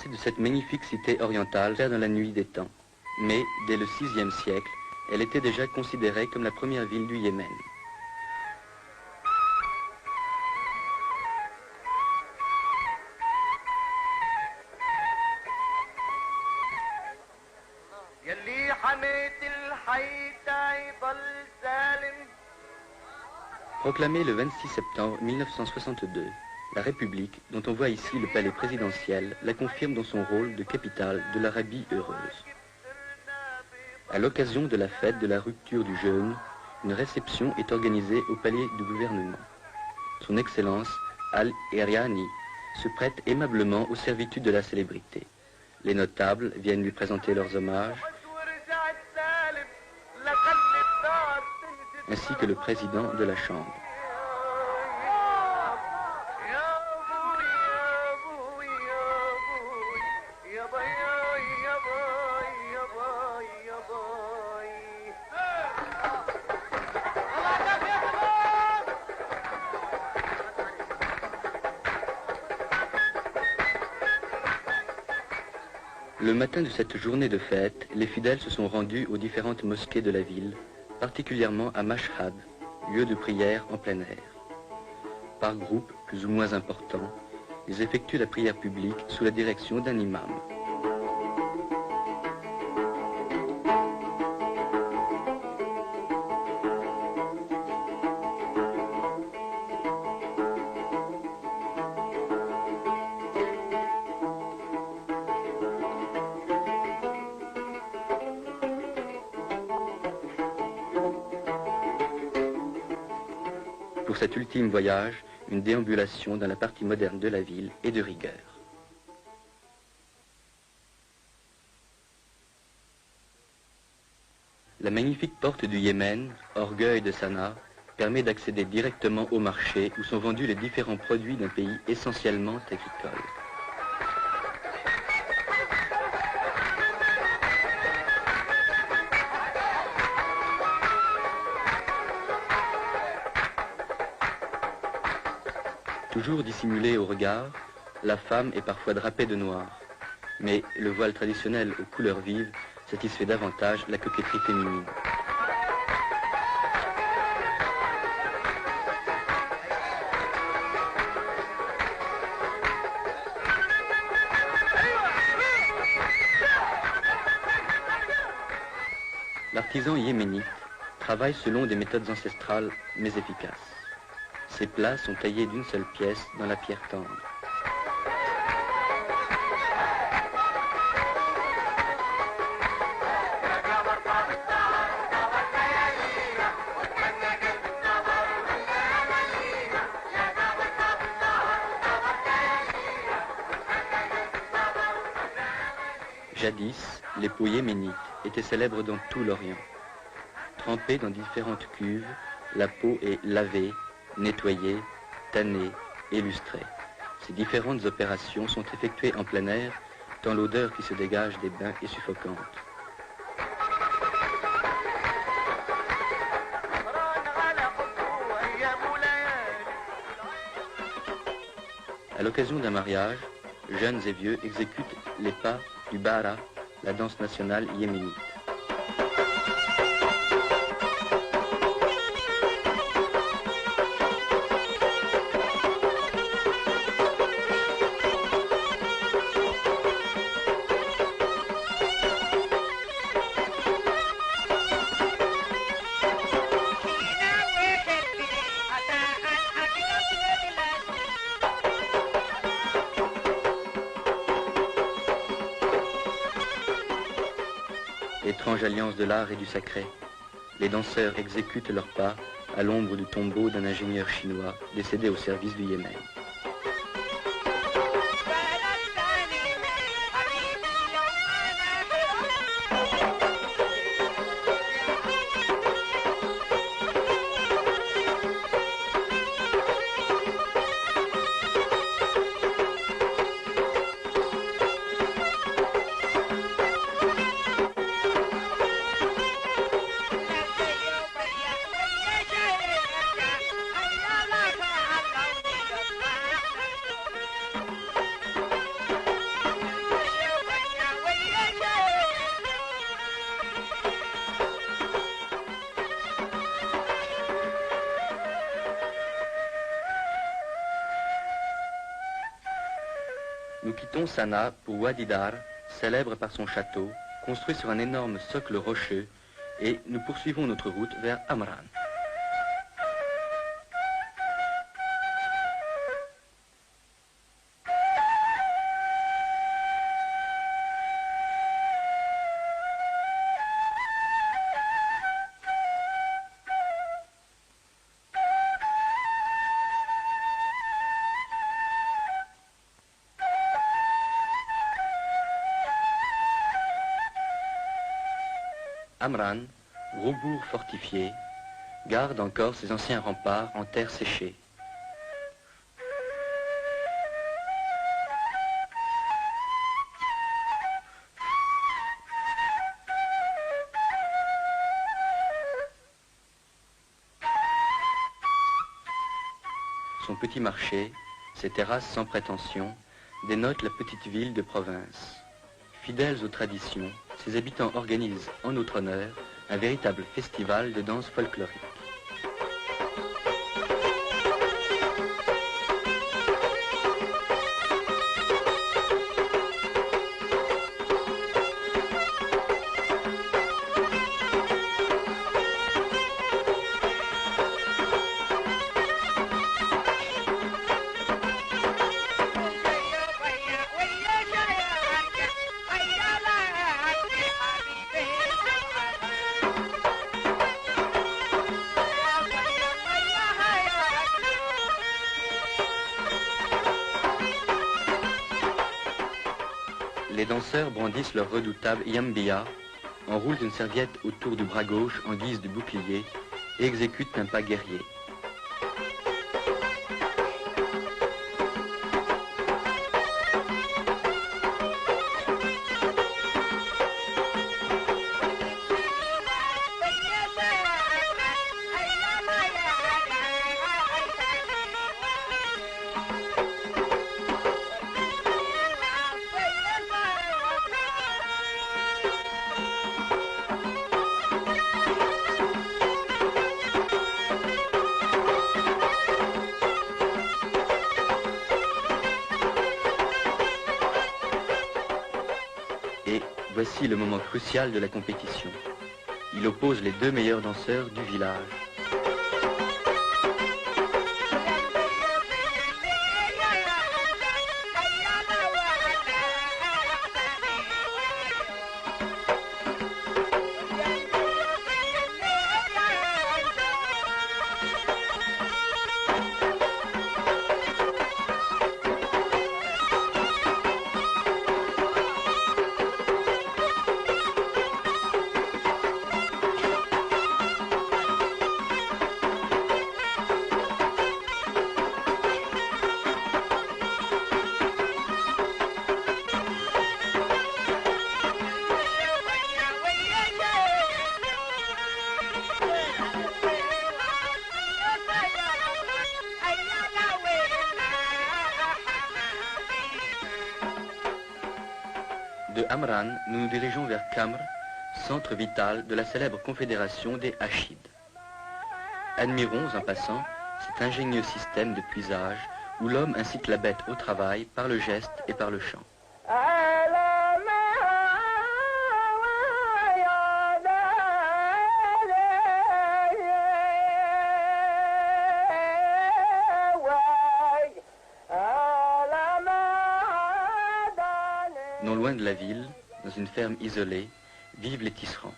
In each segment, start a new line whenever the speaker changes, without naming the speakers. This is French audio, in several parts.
de cette magnifique cité orientale dans la nuit des temps. Mais, dès le VIe siècle, elle était déjà considérée comme la première ville du Yémen. Proclamée le 26 septembre 1962, la République, dont on voit ici le palais présidentiel, la confirme dans son rôle de capitale de l'Arabie heureuse. À l'occasion de la fête de la rupture du jeûne, une réception est organisée au palais du gouvernement. Son Excellence, Al-Eriani, se prête aimablement aux servitudes de la célébrité. Les notables viennent lui présenter leurs hommages, ainsi que le président de la Chambre. Le matin de cette journée de fête, les fidèles se sont rendus aux différentes mosquées de la ville, particulièrement à Mashhad, lieu de prière en plein air. Par groupe, plus ou moins important, ils effectuent la prière publique sous la direction d'un imam. Pour cet ultime voyage, une déambulation dans la partie moderne de la ville est de rigueur. La magnifique porte du Yémen, orgueil de Sanaa, permet d'accéder directement au marché où sont vendus les différents produits d'un pays essentiellement agricole. Toujours dissimulée au regard, la femme est parfois drapée de noir. Mais le voile traditionnel aux couleurs vives satisfait davantage la coquetterie féminine. L'artisan yéménite travaille selon des méthodes ancestrales mais efficaces. Ces plats sont taillés d'une seule pièce dans la pierre tendre. Jadis, les peaux yéménites étaient célèbres dans tout l'Orient. Trempée dans différentes cuves, la peau est lavée, nettoyée, tannée et lustrée. Ces différentes opérations sont effectuées en plein air, tant l'odeur qui se dégage des bains est suffocante. À l'occasion d'un mariage, jeunes et vieux exécutent les pas du Bara, la danse nationale yéménite. Étrange alliance de l'art et du sacré. Les danseurs exécutent leurs pas à l'ombre du tombeau d'un ingénieur chinois décédé au service du Yémen. quittons Sanaa pour Wadi Dar, célèbre par son château, construit sur un énorme socle rocheux, et nous poursuivons notre route vers Amran. Amran, gros bourg fortifié, garde encore ses anciens remparts en terre séchée. Son petit marché, ses terrasses sans prétention, dénotent la petite ville de province. Fidèles aux traditions, ses habitants organisent en notre honneur un véritable festival de danse folklorique. Les danseurs brandissent leur redoutable yambia, enroulent une serviette autour du bras gauche en guise de bouclier et exécutent un pas guerrier. Et voici le moment crucial de la compétition. Il oppose les deux meilleurs danseurs du village. De Amran, nous nous dirigeons vers Kamr, centre vital de la célèbre confédération des Hachides. Admirons en passant cet ingénieux système de puisage où l'homme incite la bête au travail par le geste et par le chant. Non loin de la ville, dans une ferme isolée, vivent les tisserands.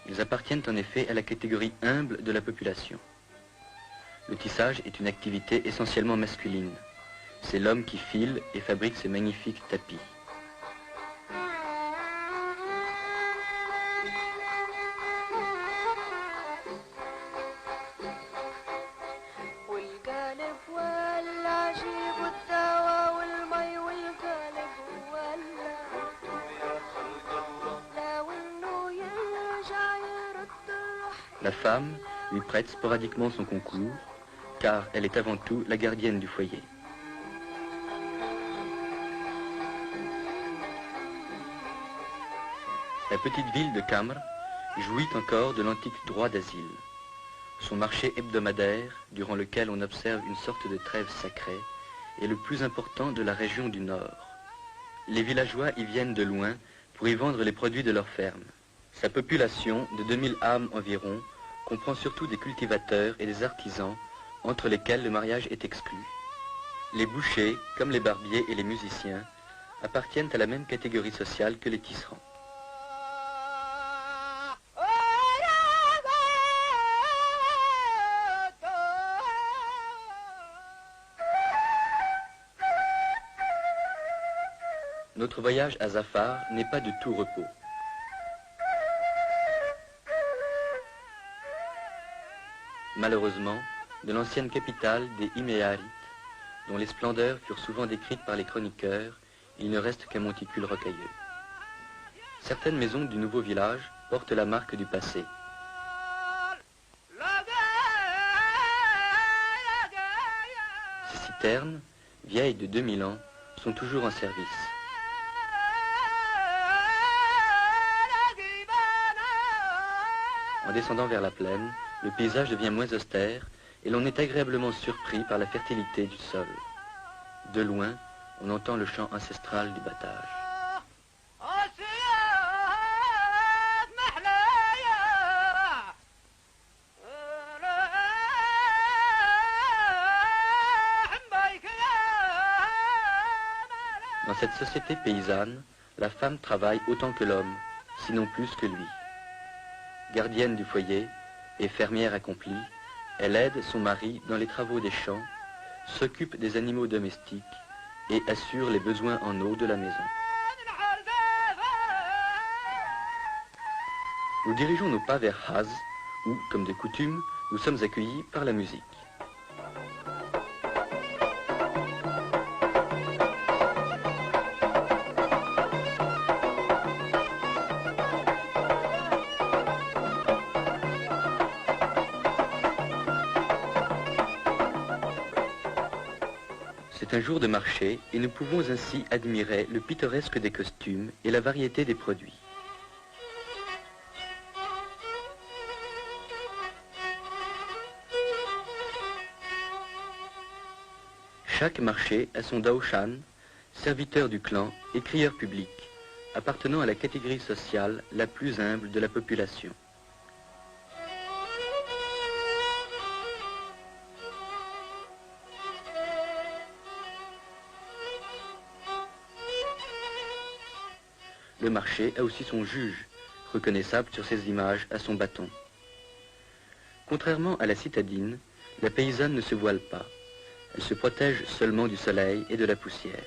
Ils appartiennent en effet à la catégorie humble de la population. Le tissage est une activité essentiellement masculine. C'est l'homme qui file et fabrique ces magnifiques tapis. La femme lui prête sporadiquement son concours, car elle est avant tout la gardienne du foyer. La petite ville de Kamr jouit encore de l'antique droit d'asile. Son marché hebdomadaire, durant lequel on observe une sorte de trêve sacrée, est le plus important de la région du Nord. Les villageois y viennent de loin pour y vendre les produits de leur ferme. Sa population, de 2000 âmes environ, comprend surtout des cultivateurs et des artisans, entre lesquels le mariage est exclu. Les bouchers, comme les barbiers et les musiciens, appartiennent à la même catégorie sociale que les tisserands. Notre voyage à Zafar n'est pas de tout repos. Malheureusement, de l'ancienne capitale des Himéarites, dont les splendeurs furent souvent décrites par les chroniqueurs, il ne reste qu'un monticule rocailleux. Certaines maisons du nouveau village portent la marque du passé. Ces citernes, vieilles de 2000 ans, sont toujours en service. En descendant vers la plaine, le paysage devient moins austère et l'on est agréablement surpris par la fertilité du sol. De loin, on entend le chant ancestral du battage. Dans cette société paysanne, la femme travaille autant que l'homme, sinon plus que lui. Gardienne du foyer et fermière accomplie, elle aide son mari dans les travaux des champs, s'occupe des animaux domestiques et assure les besoins en eau de la maison. Nous dirigeons nos pas vers Haz, où, comme de coutume, nous sommes accueillis par la musique. C'est un jour de marché et nous pouvons ainsi admirer le pittoresque des costumes et la variété des produits. Chaque marché a son daoshan, serviteur du clan et crieur public, appartenant à la catégorie sociale la plus humble de la population. Le marché a aussi son juge, reconnaissable sur ses images à son bâton. Contrairement à la citadine, la paysanne ne se voile pas. Elle se protège seulement du soleil et de la poussière.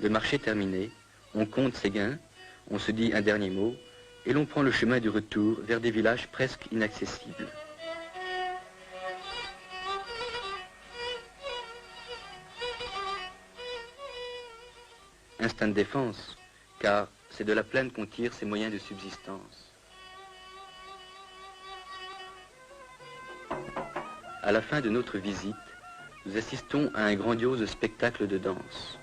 Le marché terminé, on compte ses gains, on se dit un dernier mot, et l'on prend le chemin du retour vers des villages presque inaccessibles. Instinct de défense, car c'est de la plaine qu'on tire ses moyens de subsistance. À la fin de notre visite, nous assistons à un grandiose spectacle de danse.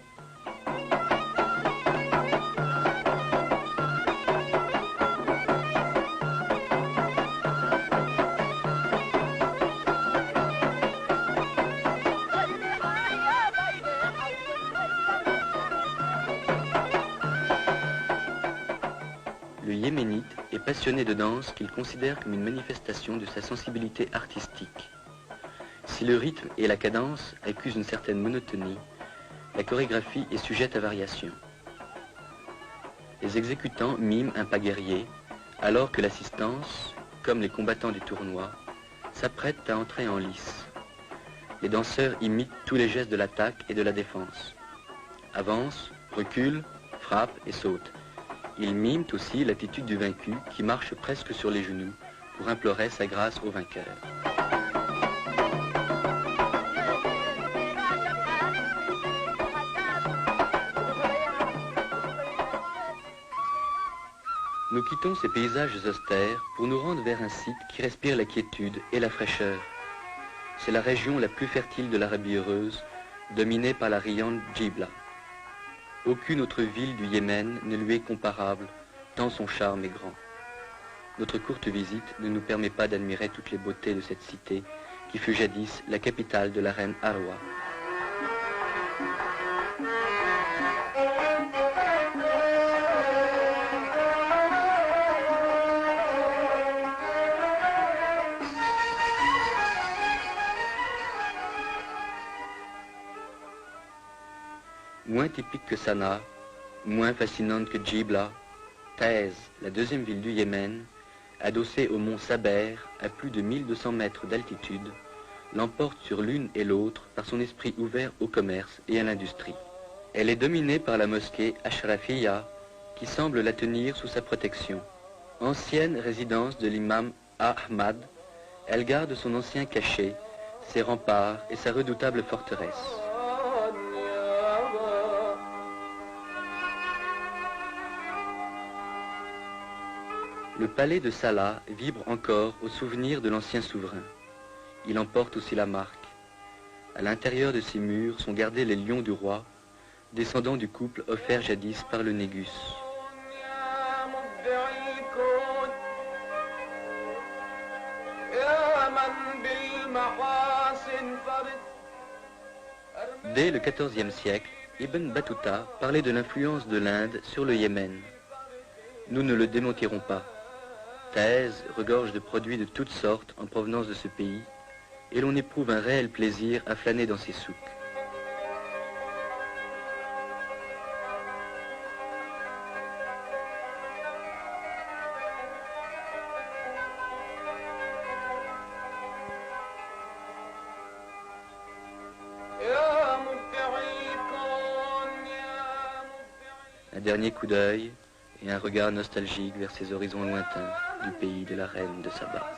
Le Yéménite est passionné de danse qu'il considère comme une manifestation de sa sensibilité artistique. Si le rythme et la cadence accusent une certaine monotonie, la chorégraphie est sujette à variation. Les exécutants miment un pas guerrier, alors que l'assistance, comme les combattants du tournoi, s'apprête à entrer en lice. Les danseurs imitent tous les gestes de l'attaque et de la défense. Avancent, reculent, frappent et sautent. Ils miment aussi l'attitude du vaincu qui marche presque sur les genoux pour implorer sa grâce au vainqueur. Nous quittons ces paysages austères pour nous rendre vers un site qui respire la quiétude et la fraîcheur. C'est la région la plus fertile de l'Arabie heureuse, dominée par la riante Djibla. Aucune autre ville du Yémen ne lui est comparable, tant son charme est grand. Notre courte visite ne nous permet pas d'admirer toutes les beautés de cette cité qui fut jadis la capitale de la reine Arwa. Moins typique que Sanaa, moins fascinante que Djibla, Taïz, la deuxième ville du Yémen, adossée au mont Saber à plus de 1200 mètres d'altitude, l'emporte sur l'une et l'autre par son esprit ouvert au commerce et à l'industrie. Elle est dominée par la mosquée Ashrafiyya, qui semble la tenir sous sa protection. Ancienne résidence de l'imam Ahmad, elle garde son ancien cachet, ses remparts et sa redoutable forteresse. Le palais de Salah vibre encore au souvenir de l'ancien souverain. Il en porte aussi la marque. À l'intérieur de ses murs sont gardés les lions du roi, descendants du couple offert jadis par le Négus. Dès le XIVe siècle, Ibn Battuta parlait de l'influence de l'Inde sur le Yémen. Nous ne le démentirons pas. Taïz regorge de produits de toutes sortes en provenance de ce pays, et l'on éprouve un réel plaisir à flâner dans ses souks. Un dernier coup d'œil et un regard nostalgique vers ces horizons lointains du pays de la reine de Saba.